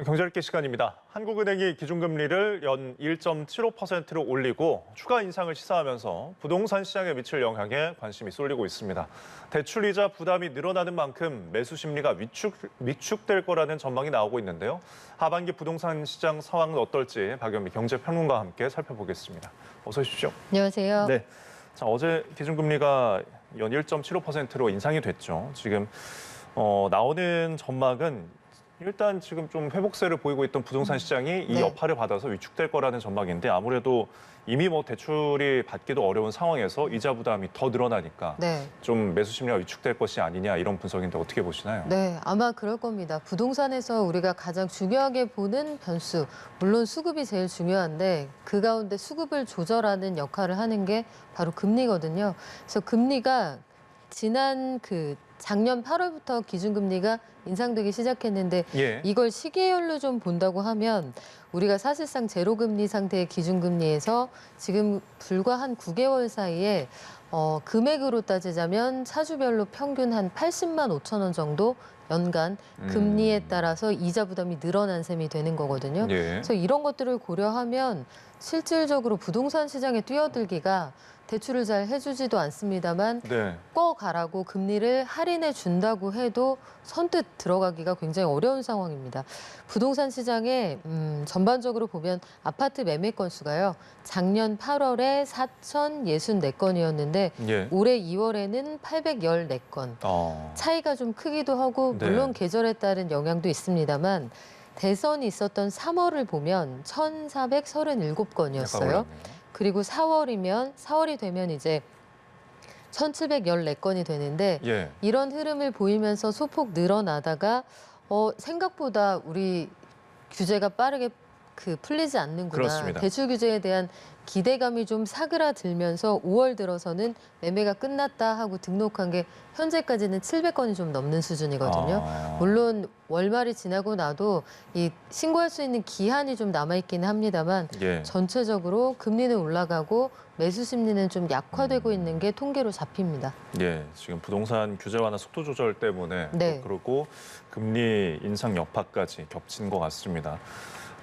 경제읽기 시간입니다. 한국은행이 기준금리를 연 1.75%로 올리고 추가 인상을 시사하면서 부동산 시장에 미칠 영향에 관심이 쏠리고 있습니다. 대출이자 부담이 늘어나는 만큼 매수 심리가 위축될 거라는 전망이 나오고 있는데요. 하반기 부동산 시장 상황은 어떨지 박연미 경제평론가와 함께 살펴보겠습니다. 어서 오십시오. 안녕하세요. 네. 자, 어제 기준금리가 연 1.75%로 인상이 됐죠. 지금 나오는 전망은 일단 지금 좀 회복세를 보이고 있던 부동산 시장이 이 네. 여파를 받아서 위축될 거라는 전망인데 아무래도 이미 대출이 받기도 어려운 상황에서 이자 부담이 더 늘어나니까 네. 좀 매수 심리가 위축될 것이 아니냐 이런 분석인데 어떻게 보시나요? 네, 아마 그럴 겁니다. 부동산에서 우리가 가장 중요하게 보는 변수, 물론 수급이 제일 중요한데 그 가운데 수급을 조절하는 역할을 하는 게 바로 금리거든요. 그래서 금리가 지난 작년 8월부터 기준금리가 인상되기 시작했는데 예. 이걸 시계열로 좀 본다고 하면 우리가 사실상 제로금리 상태의 기준금리에서 지금 불과 한 9개월 사이에 금액으로 따지자면 차주별로 평균 한 80만 5천 원 정도 연간 금리에 따라서 이자 부담이 늘어난 셈이 되는 거거든요. 예. 그래서 이런 것들을 고려하면 실질적으로 부동산 시장에 뛰어들기가 대출을 잘 해주지도 않습니다만 네. 가라고 금리를 할인해 준다고 해도 선뜻 들어가기가 굉장히 어려운 상황입니다. 부동산 시장에 전반적으로 보면 아파트 매매 건수가요. 작년 8월에 4,064건이었는데 예. 올해 2월에는 814건. 차이가 좀 크기도 하고 물론 네. 계절에 따른 영향도 있습니다만 대선이 있었던 3월을 보면 1,437건이었어요. 그리고 4월이 되면 이제 1,714건이 되는데 예. 이런 흐름을 보이면서 소폭 늘어나다가 생각보다 우리 규제가 빠르게 풀리지 않는구나. 그렇습니다. 대출 규제에 대한 기대감이 좀 사그라들면서 5월 들어서는 매매가 끝났다 하고 등록한 게 현재까지는 700건이 좀 넘는 수준이거든요. 물론 월말이 지나고 나도 이 신고할 수 있는 기한이 좀 남아있기는 합니다만 예. 전체적으로 금리는 올라가고 매수 심리는 좀 약화되고 있는 게 통계로 잡힙니다. 예, 지금 부동산 규제 완화 속도 조절 때문에 네. 또 그리고 금리 인상 여파까지 겹친 것 같습니다.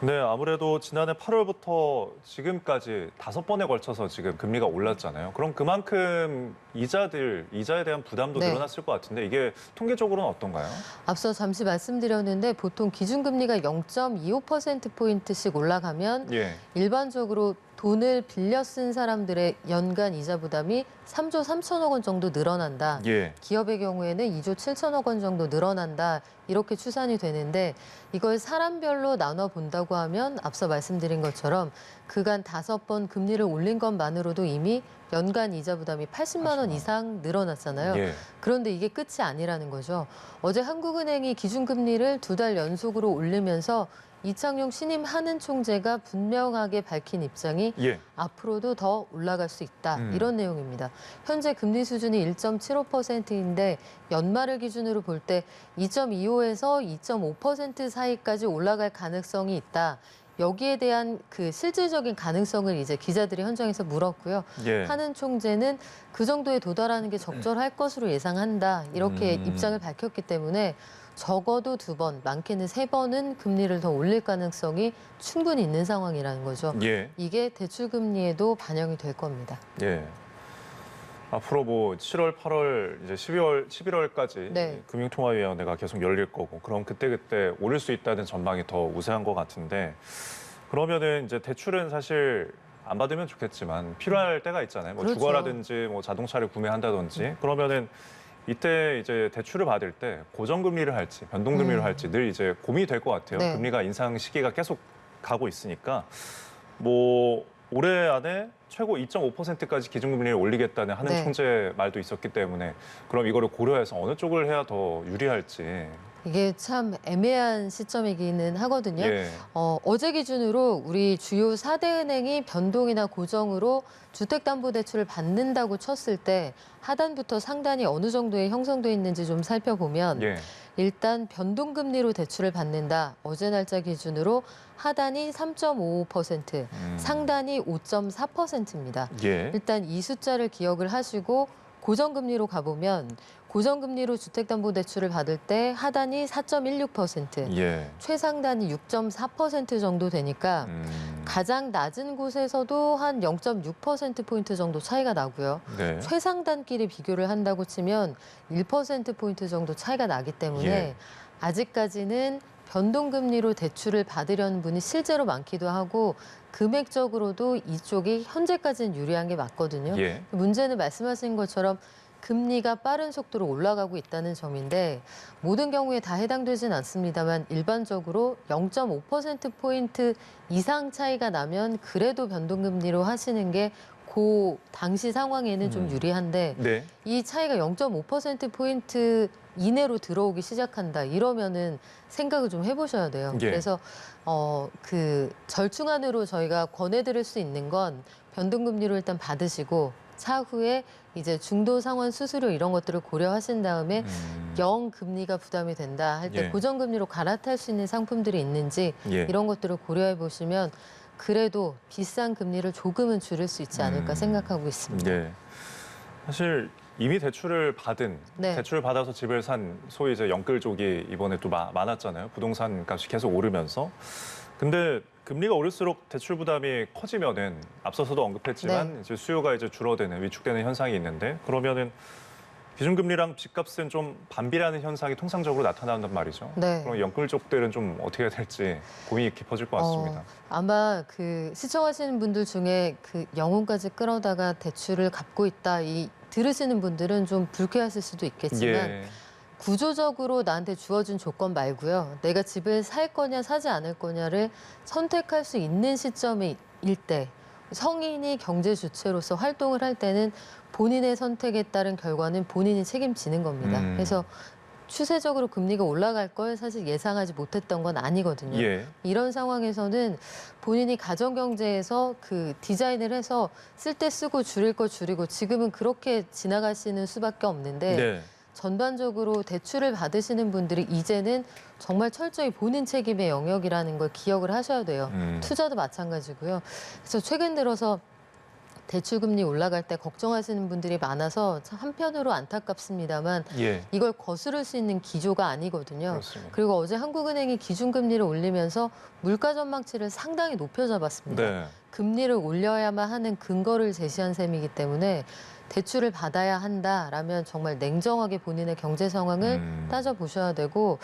네, 아무래도 지난해 8월부터 지금까지 5번에 걸쳐서 지금 금리가 올랐잖아요. 그럼 그만큼 이자에 대한 부담도 네. 늘어났을 것 같은데 이게 통계적으로는 어떤가요? 앞서 잠시 말씀드렸는데 보통 기준금리가 0.25%포인트씩 올라가면 예. 일반적으로 돈을 빌려 쓴 사람들의 연간 이자 부담이 3조 3천억 원 정도 늘어난다. 예. 기업의 경우에는 2조 7천억 원 정도 늘어난다. 이렇게 추산이 되는데 이걸 사람별로 나눠 본다고 하면 앞서 말씀드린 것처럼 그간 5번 금리를 올린 것만으로도 이미 연간 이자 부담이 80만 원 이상 늘어났잖아요. 예. 그런데 이게 끝이 아니라는 거죠. 어제 한국은행이 기준금리를 2달 연속으로 올리면서 이창용 신임 한은 총재가 분명하게 밝힌 입장이 예. 앞으로도 더 올라갈 수 있다. 이런 내용입니다. 현재 금리 수준이 1.75%인데 연말을 기준으로 볼 때 2.25에서 2.5% 사이까지 올라갈 가능성이 있다. 여기에 대한 실질적인 가능성을 이제 기자들이 현장에서 물었고요. 예. 한은 총재는 그 정도에 도달하는 게 적절할 것으로 예상한다. 이렇게 입장을 밝혔기 때문에 적어도 2번, 많게는 3번은 금리를 더 올릴 가능성이 충분히 있는 상황이라는 거죠. 예. 이게 대출 금리에도 반영이 될 겁니다. 예. 앞으로 7월, 8월, 이제 11월까지 네. 금융통화위원회가 계속 열릴 거고, 그럼 그때 오를 수 있다는 전망이 더 우세한 것 같은데, 그러면은 이제 대출은 사실 안 받으면 좋겠지만 필요할 때가 있잖아요. 그렇죠. 주거라든지 자동차를 구매한다든지, 그러면은 이때 이제 대출을 받을 때 고정금리를 할지 변동금리를 할지 늘 이제 고민이 될 것 같아요. 네. 금리가 인상 시기가 계속 가고 있으니까 올해 안에 최고 2.5%까지 기준금리를 올리겠다는 한은 네. 총재 말도 있었기 때문에 그럼 이거를 고려해서 어느 쪽을 해야 더 유리할지. 이게 참 애매한 시점이기는 하거든요. 예. 어제 기준으로 우리 주요 4대 은행이 변동이나 고정으로 주택담보대출을 받는다고 쳤을 때 하단부터 상단이 어느 정도에 형성돼 있는지 좀 살펴보면 예. 일단 변동금리로 대출을 받는다. 어제 날짜 기준으로 하단이 3.55%, 상단이 5.4%입니다. 예. 일단 이 숫자를 기억을 하시고 고정금리로 가보면 고정금리로 주택담보대출을 받을 때 하단이 4.16%, 예. 최상단이 6.4% 정도 되니까 가장 낮은 곳에서도 한 0.6%포인트 정도 차이가 나고요. 네. 최상단끼리 비교를 한다고 치면 1%포인트 정도 차이가 나기 때문에 예. 아직까지는 변동금리로 대출을 받으려는 분이 실제로 많기도 하고 금액적으로도 이쪽이 현재까지는 유리한 게 맞거든요. 예. 문제는 말씀하신 것처럼 금리가 빠른 속도로 올라가고 있다는 점인데 모든 경우에 다 해당되진 않습니다만 일반적으로 0.5%포인트 이상 차이가 나면 그래도 변동금리로 하시는 게 그 당시 상황에는 좀 유리한데 네. 이 차이가 0.5%포인트 이내로 들어오기 시작한다. 이러면은 생각을 좀 해보셔야 돼요. 예. 그래서 그 절충안으로 저희가 권해드릴 수 있는 건 변동금리로 일단 받으시고 차후에 이제 중도 상환 수수료 이런 것들을 고려하신 다음에 0 금리가 부담이 된다 할 때 예. 고정금리로 갈아탈 수 있는 상품들이 있는지 예. 이런 것들을 고려해 보시면 그래도 비싼 금리를 조금은 줄일 수 있지 않을까 생각하고 있습니다. 예. 사실 이미 대출을 받은, 네. 대출을 받아서 집을 산 소위 이제 영끌족이 이번에 또 많았잖아요. 부동산 값이 계속 오르면서. 근데 금리가 오를수록 대출 부담이 커지면은 앞서서도 언급했지만 이제 수요가 이제 줄어드는 위축되는 현상이 있는데 그러면은 기준금리랑 집값은 좀 반비례하는 현상이 통상적으로 나타난단 말이죠. 네. 그럼 영끌족들은 좀 어떻게 해야 될지 고민이 깊어질 것 같습니다. 아마 그 시청하시는 분들 중에 그 영혼까지 끌어다가 대출을 갚고 있다 이 들으시는 분들은 좀 불쾌하실 수도 있겠지만 예. 구조적으로 나한테 주어진 조건 말고요. 내가 집을 살 거냐 사지 않을 거냐를 선택할 수 있는 시점일 때 성인이 경제 주체로서 활동을 할 때는 본인의 선택에 따른 결과는 본인이 책임지는 겁니다. 그래서 추세적으로 금리가 올라갈 걸 사실 예상하지 못했던 건 아니거든요. 예. 이런 상황에서는 본인이 가정경제에서 그 디자인을 해서 쓸 때 쓰고 줄일 거 줄이고 지금은 그렇게 지나가시는 수밖에 없는데 네. 전반적으로 대출을 받으시는 분들이 이제는 정말 철저히 본인 책임의 영역이라는 걸 기억을 하셔야 돼요. 투자도 마찬가지고요. 그래서 최근 들어서 대출금리 올라갈 때 걱정하시는 분들이 많아서 참 한편으로 안타깝습니다만 예. 이걸 거스를 수 있는 기조가 아니거든요. 그렇습니다. 그리고 어제 한국은행이 기준금리를 올리면서 물가 전망치를 상당히 높여 잡았습니다. 네. 금리를 올려야만 하는 근거를 제시한 셈이기 때문에 대출을 받아야 한다라면 정말 냉정하게 본인의 경제 상황을 따져보셔야 되고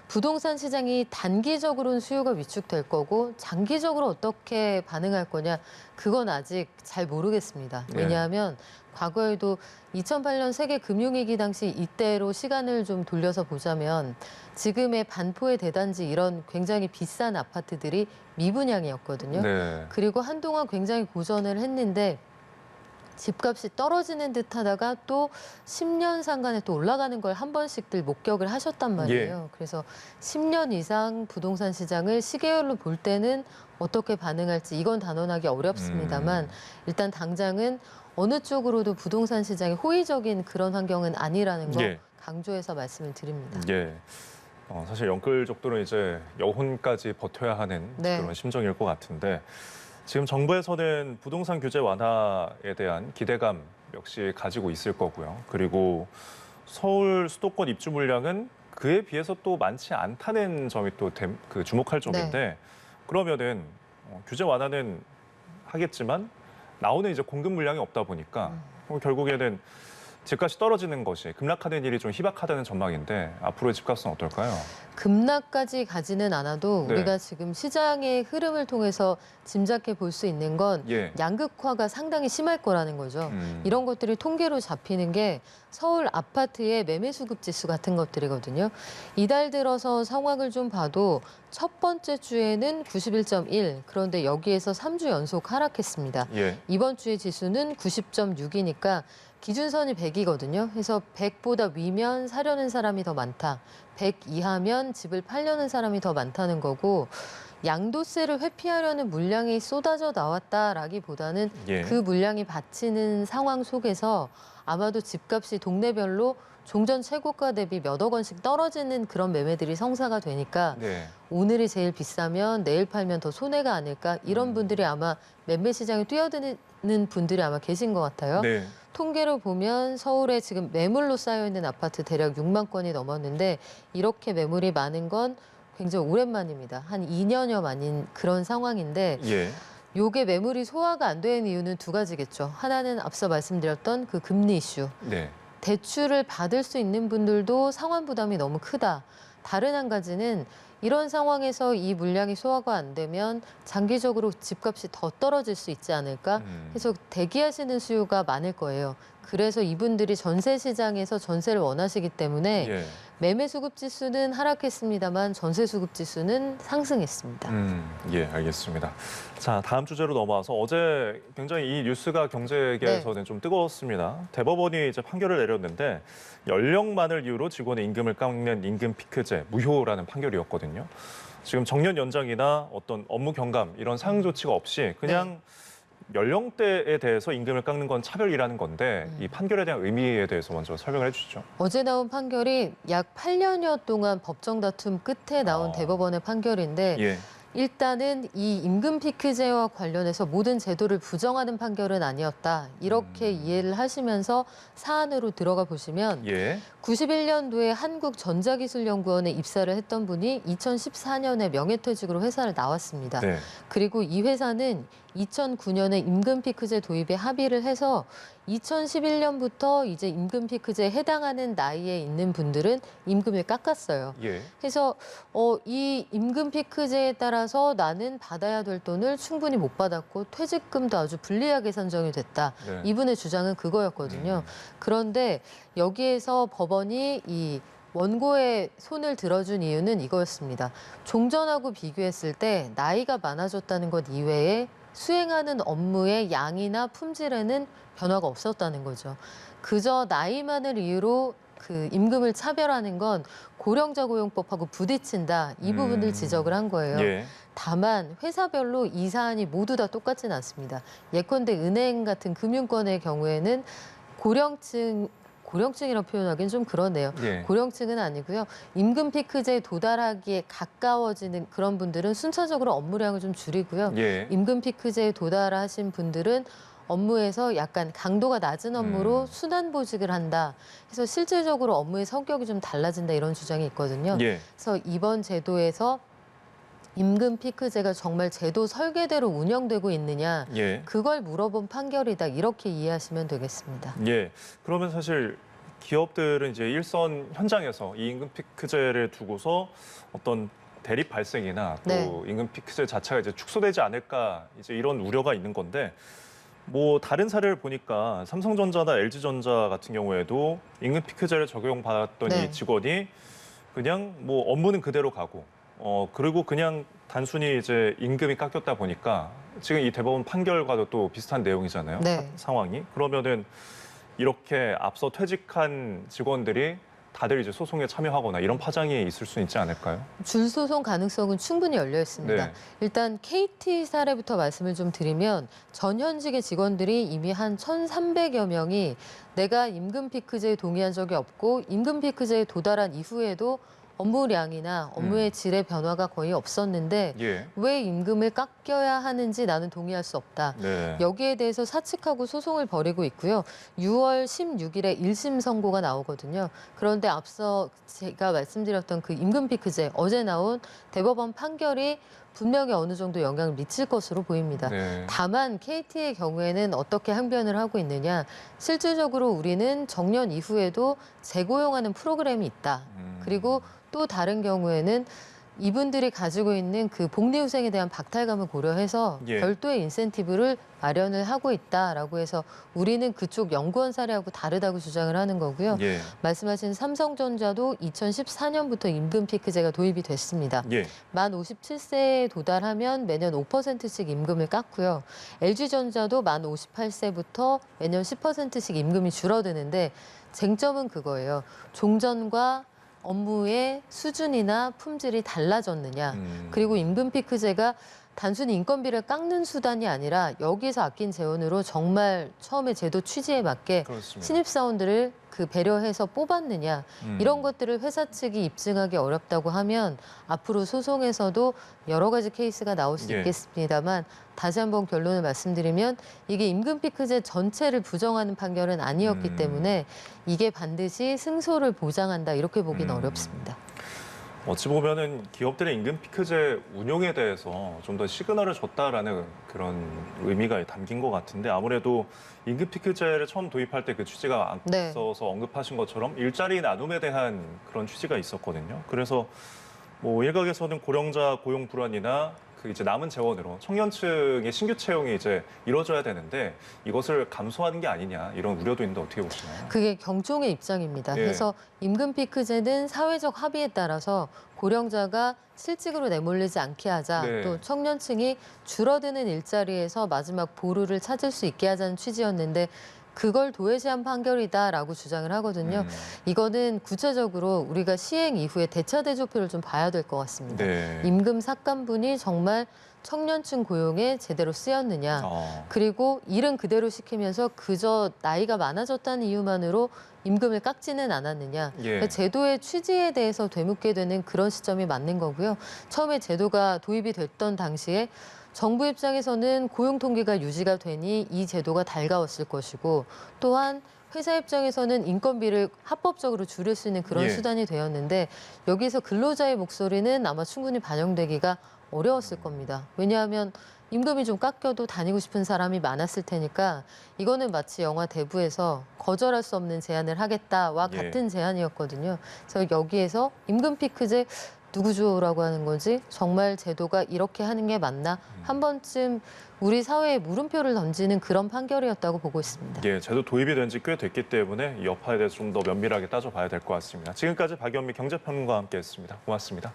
부동산 시장이 단기적으로는 수요가 위축될 거고 장기적으로 어떻게 반응할 거냐 그건 아직 잘 모르겠습니다. 네. 왜냐하면 과거에도 2008년 세계 금융위기 당시 이때로 시간을 좀 돌려서 보자면 지금의 반포의 대단지 이런 굉장히 비싼 아파트들이 미분양이었거든요. 네. 그리고 한동안 굉장히 고전을 했는데 집값이 떨어지는 듯 하다가 또 10년 상간에 또 올라가는 걸 한 번씩들 목격을 하셨단 말이에요. 그래서 10년 이상 부동산 시장을 시계열로 볼 때는 어떻게 반응할지 이건 단언하기 어렵습니다만 일단 당장은 어느 쪽으로도 부동산 시장이 호의적인 그런 환경은 아니라는 거 예. 강조해서 말씀을 드립니다. 예. 사실 영끌족들은 이제 여혼까지 버텨야 하는 네. 그런 심정일 것 같은데 지금 정부에서는 부동산 규제 완화에 대한 기대감 역시 가지고 있을 거고요. 그리고 서울 수도권 입주 물량은 그에 비해서 또 많지 않다는 점이 또 주목할 점인데 그러면은 규제 완화는 하겠지만 나오는 이제 공급 물량이 없다 보니까 결국에는 집값이 떨어지는 것이 급락하는 일이 좀 희박하다는 전망인데 앞으로의 집값은 어떨까요? 급락까지 가지는 않아도 네. 우리가 지금 시장의 흐름을 통해서 짐작해 볼 수 있는 건 예. 양극화가 상당히 심할 거라는 거죠. 이런 것들이 통계로 잡히는 게 서울 아파트의 매매 수급 지수 같은 것들이거든요. 이달 들어서 상황을 좀 봐도 첫 번째 주에는 91.1, 그런데 여기에서 3주 연속 하락했습니다. 예. 이번 주의 지수는 90.6이니까 기준선이 100이거든요. 그래서 100보다 위면 사려는 사람이 더 많다. 100 이하면 집을 팔려는 사람이 더 많다는 거고 양도세를 회피하려는 물량이 쏟아져 나왔다라기보다는 예. 그 물량이 받치는 상황 속에서 아마도 집값이 동네별로 종전 최고가 대비 몇억 원씩 떨어지는 그런 매매들이 성사가 되니까 네. 오늘이 제일 비싸면 내일 팔면 더 손해가 아닐까 이런 분들이 아마 매매 시장에 뛰어드는 분들이 아마 계신 것 같아요. 네. 통계로 보면 서울에 지금 매물로 쌓여있는 아파트 대략 6만 건이 넘었는데 이렇게 매물이 많은 건 굉장히 오랜만입니다. 한 2년여 만인 그런 상황인데 예. 요게 매물이 소화가 안 되는 이유는 두 가지겠죠. 하나는 앞서 말씀드렸던 그 금리 이슈. 네. 대출을 받을 수 있는 분들도 상환 부담이 너무 크다. 다른 한 가지는 이런 상황에서 이 물량이 소화가 안 되면 장기적으로 집값이 더 떨어질 수 있지 않을까 해서 대기하시는 수요가 많을 거예요. 그래서 이분들이 전세 시장에서 전세를 원하시기 때문에 예. 매매 수급 지수는 하락했습니다만 전세 수급 지수는 상승했습니다. 예, 알겠습니다. 자, 다음 주제로 넘어와서 어제 굉장히 이 뉴스가 경제계에서는 좀 뜨거웠습니다. 대법원이 이제 판결을 내렸는데 연령만을 이유로 직원의 임금을 깎는 임금 피크제 무효라는 판결이었거든요. 지금 정년 연장이나 어떤 업무 경감 이런 상응 조치가 없이 그냥 연령대에 대해서 임금을 깎는 건 차별이라는 건데 이 판결에 대한 의미에 대해서 먼저 설명을 해주시죠. 어제 나온 판결이 약 8년여 동안 법정 다툼 끝에 나온 대법원의 판결인데 예. 일단은 이 임금 피크제와 관련해서 모든 제도를 부정하는 판결은 아니었다. 이렇게 이해를 하시면서 사안으로 들어가 보시면 예. 91년도에 한국전자기술연구원에 입사를 했던 분이 2014년에 명예퇴직으로 회사를 나왔습니다. 네. 그리고 이 회사는 2009년에 임금 피크제 도입에 합의를 해서 2011년부터 이제 임금 피크제에 해당하는 나이에 있는 분들은 임금을 깎았어요. 예. 그래서 이 임금 피크제에 따라서 나는 받아야 될 돈을 충분히 못 받았고 퇴직금도 아주 불리하게 산정이 됐다. 네. 이분의 주장은 그거였거든요. 그런데 여기에서 법원이 이 원고의 손을 들어준 이유는 이거였습니다. 종전하고 비교했을 때 나이가 많아졌다는 것 이외에 수행하는 업무의 양이나 품질에는 변화가 없었다는 거죠. 그저 나이만을 이유로 그 임금을 차별하는 건 고령자 고용법하고 부딪힌다. 이 부분을 지적을 한 거예요. 예. 다만 회사별로 이 사안이 모두 다 똑같지는 않습니다. 예컨대 은행 같은 금융권의 경우에는 고령층이라고 표현하기는 좀 그러네요. 예. 고령층은 아니고요. 임금 피크제에 도달하기에 가까워지는 그런 분들은 순차적으로 업무량을 좀 줄이고요. 예. 임금 피크제에 도달하신 분들은 업무에서 약간 강도가 낮은 업무로 순환보직을 한다. 그래서 실질적으로 업무의 성격이 좀 달라진다 이런 주장이 있거든요. 예. 그래서 이번 제도에서 임금 피크제가 정말 제도 설계대로 운영되고 있느냐 예. 그걸 물어본 판결이다 이렇게 이해하시면 되겠습니다. 예. 그러면 사실 기업들은 이제 일선 현장에서 이 임금 피크제를 두고서 어떤 대립 발생이나 또 네. 임금 피크제 자체가 이제 축소되지 않을까 이제 이런 우려가 있는 건데 뭐 다른 사례를 보니까 삼성전자나 LG전자 같은 경우에도 임금 피크제를 적용받았더니 네. 직원이 그냥 뭐 업무는 그대로 가고 그리고 그냥 단순히 이제 임금이 깎였다 보니까 지금 이 대법원 판결과도 또 비슷한 내용이잖아요. 네. 상황이. 그러면은 이렇게 앞서 퇴직한 직원들이 다들 이제 소송에 참여하거나 이런 파장이 있을 수 있지 않을까요? 줄소송 가능성은 충분히 열려 있습니다. 네. 일단 KT 사례부터 말씀을 좀 드리면 전현직의 직원들이 이미 한 1,300여 명이 내가 임금 피크제에 동의한 적이 없고 임금 피크제에 도달한 이후에도 업무량이나 업무의 질의 변화가 거의 없었는데 예. 왜 임금을 깎여야 하는지 나는 동의할 수 없다. 네. 여기에 대해서 사측하고 소송을 벌이고 있고요. 6월 16일에 1심 선고가 나오거든요. 그런데 앞서 제가 말씀드렸던 그 임금 피크제 어제 나온 대법원 판결이 분명히 어느 정도 영향을 미칠 것으로 보입니다. 네. 다만 KT의 경우에는 어떻게 항변을 하고 있느냐. 실질적으로 우리는 정년 이후에도 재고용하는 프로그램이 있다. 그리고 또 다른 경우에는 이분들이 가지고 있는 그 복리후생에 대한 박탈감을 고려해서 예. 별도의 인센티브를 마련을 하고 있다라고 해서 우리는 그쪽 연구원 사례하고 다르다고 주장을 하는 거고요. 예. 말씀하신 삼성전자도 2014년부터 임금 피크제가 도입이 됐습니다. 예. 만 57세에 도달하면 매년 5%씩 임금을 깎고요. LG전자도 만 58세부터 매년 10%씩 임금이 줄어드는데 쟁점은 그거예요. 종전과 업무의 수준이나 품질이 달라졌느냐. 그리고 임금 피크제가 단순히 인건비를 깎는 수단이 아니라 여기서 아낀 재원으로 정말 처음에 제도 취지에 맞게 그렇습니다. 신입사원들을 배려해서 뽑았느냐. 이런 것들을 회사 측이 입증하기 어렵다고 하면 앞으로 소송에서도 여러 가지 케이스가 나올 수 예. 있겠습니다만 다시 한번 결론을 말씀드리면 이게 임금 피크제 전체를 부정하는 판결은 아니었기 때문에 이게 반드시 승소를 보장한다 이렇게 보기는 어렵습니다. 어찌 보면은 기업들의 임금 피크제 운용에 대해서 좀 더 시그널을 줬다라는 그런 의미가 담긴 것 같은데 아무래도 임금 피크제를 처음 도입할 때 그 취지가 네. 앞서서 언급하신 것처럼 일자리 나눔에 대한 그런 취지가 있었거든요. 그래서 뭐 일각에서는 고령자 고용 불안이나 그 이제 남은 재원으로 청년층의 신규 채용이 이제 이루어져야 되는데 이것을 감소하는 게 아니냐 이런 우려도 있는데 어떻게 보시나요? 그게 경총의 입장입니다. 예. 그래서 임금 피크제는 사회적 합의에 따라서 고령자가 실직으로 내몰리지 않게 하자, 네. 또 청년층이 줄어드는 일자리에서 마지막 보루를 찾을 수 있게 하자는 취지였는데 그걸 도외시한 판결이다라고 주장을 하거든요. 이거는 구체적으로 우리가 시행 이후에 대차 대조표를 좀 봐야 될 것 같습니다. 네. 임금 삭감분이 정말 청년층 고용에 제대로 쓰였느냐. 어. 그리고 일은 그대로 시키면서 그저 나이가 많아졌다는 이유만으로 임금을 깎지는 않았느냐. 예. 그러니까 제도의 취지에 대해서 되묻게 되는 그런 시점이 맞는 거고요. 처음에 제도가 도입이 됐던 당시에 정부 입장에서는 고용 통계가 유지가 되니 이 제도가 달가웠을 것이고 또한 회사 입장에서는 인건비를 합법적으로 줄일 수 있는 그런 예. 수단이 되었는데 여기서 근로자의 목소리는 아마 충분히 반영되기가 어려웠을 겁니다. 왜냐하면 임금이 좀 깎여도 다니고 싶은 사람이 많았을 테니까 이거는 마치 영화 대부에서 거절할 수 없는 제안을 하겠다와 예. 같은 제안이었거든요. 그래서 여기에서 임금 피크제 누구죠라고 하는 거지 정말 제도가 이렇게 하는 게 맞나 한 번쯤 우리 사회에 물음표를 던지는 그런 판결이었다고 보고 있습니다. 예, 제도 도입이 된 지 꽤 됐기 때문에 이 여파에 대해서 좀 더 면밀하게 따져봐야 될 것 같습니다. 지금까지 박연미 경제평론가와 함께했습니다. 고맙습니다.